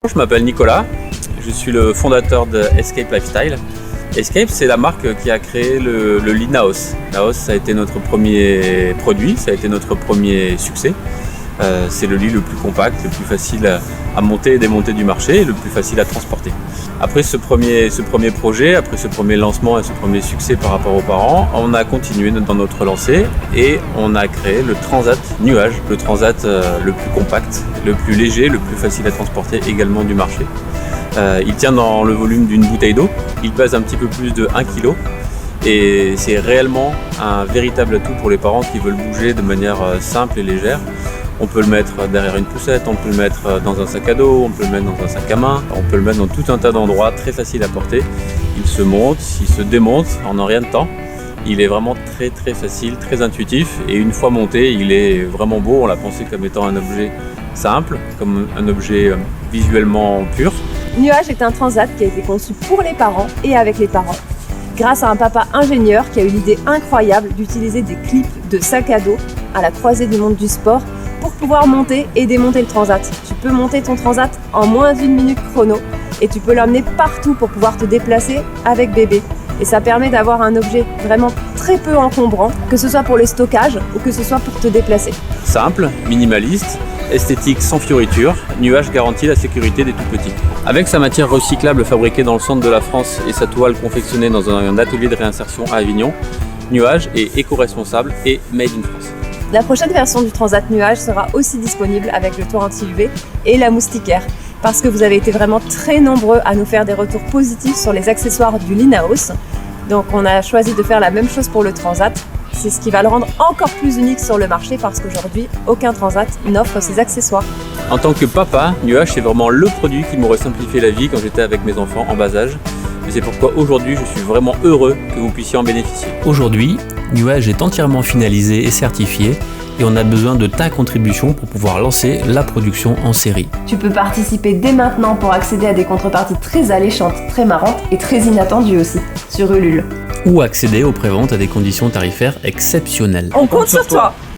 Je m'appelle Nicolas, je suis le fondateur de Escape Lifestyle. Escape, c'est la marque qui a créé le lit Naos. Naos, ça a été notre premier produit, ça a été notre premier succès. C'est le lit le plus compact, le plus facile à monter et démonter du marché et le plus facile à transporter. Après ce premier projet, après ce premier lancement et ce premier succès par rapport aux parents, on a continué dans notre lancée et on a créé le Transat Nuage, le Transat le plus compact, le plus léger, le plus facile à transporter également du marché. Il tient dans le volume d'une bouteille d'eau, il pèse un petit peu plus de 1 kg et c'est réellement un véritable atout pour les parents qui veulent bouger de manière simple et légère. On peut le mettre derrière une poussette, on peut le mettre dans un sac à dos, on peut le mettre dans un sac à main, on peut le mettre dans tout un tas d'endroits très facile à porter. Il se monte, il se démonte en un rien de temps. Il est vraiment très facile, très intuitif et une fois monté, il est vraiment beau. On l'a pensé comme étant un objet simple, comme un objet visuellement pur. Nuage est un transat qui a été conçu pour les parents et avec les parents. Grâce à un papa ingénieur qui a eu l'idée incroyable d'utiliser des clips de sac à dos à la croisée du monde du sport pour pouvoir monter et démonter le transat. Tu peux monter ton transat en moins d'1 minute chrono et tu peux l'emmener partout pour pouvoir te déplacer avec bébé. Et ça permet d'avoir un objet vraiment très peu encombrant, que ce soit pour le stockage ou que ce soit pour te déplacer. Simple, minimaliste, esthétique sans fioritures, Nuage garantit la sécurité des tout-petits. Avec sa matière recyclable fabriquée dans le centre de la France et sa toile confectionnée dans un atelier de réinsertion à Avignon, Nuage est éco-responsable et made in France. La prochaine version du Transat Nuage sera aussi disponible avec le toit anti-UV et la moustiquaire, parce que vous avez été vraiment très nombreux à nous faire des retours positifs sur les accessoires du lit Naos. Donc on a choisi de faire la même chose pour le Transat. C'est ce qui va le rendre encore plus unique sur le marché parce qu'aujourd'hui, aucun Transat n'offre ces accessoires. En tant que papa, Nuage c'est vraiment le produit qui m'aurait simplifié la vie quand j'étais avec mes enfants en bas âge. Et c'est pourquoi aujourd'hui je suis vraiment heureux que vous puissiez en bénéficier. Aujourd'hui, Nuage est entièrement finalisé et certifié et on a besoin de ta contribution pour pouvoir lancer la production en série. Tu peux participer dès maintenant pour accéder à des contreparties très alléchantes, très marrantes et très inattendues aussi, sur Ulule. Ou accéder aux préventes à des conditions tarifaires exceptionnelles. On compte sur toi.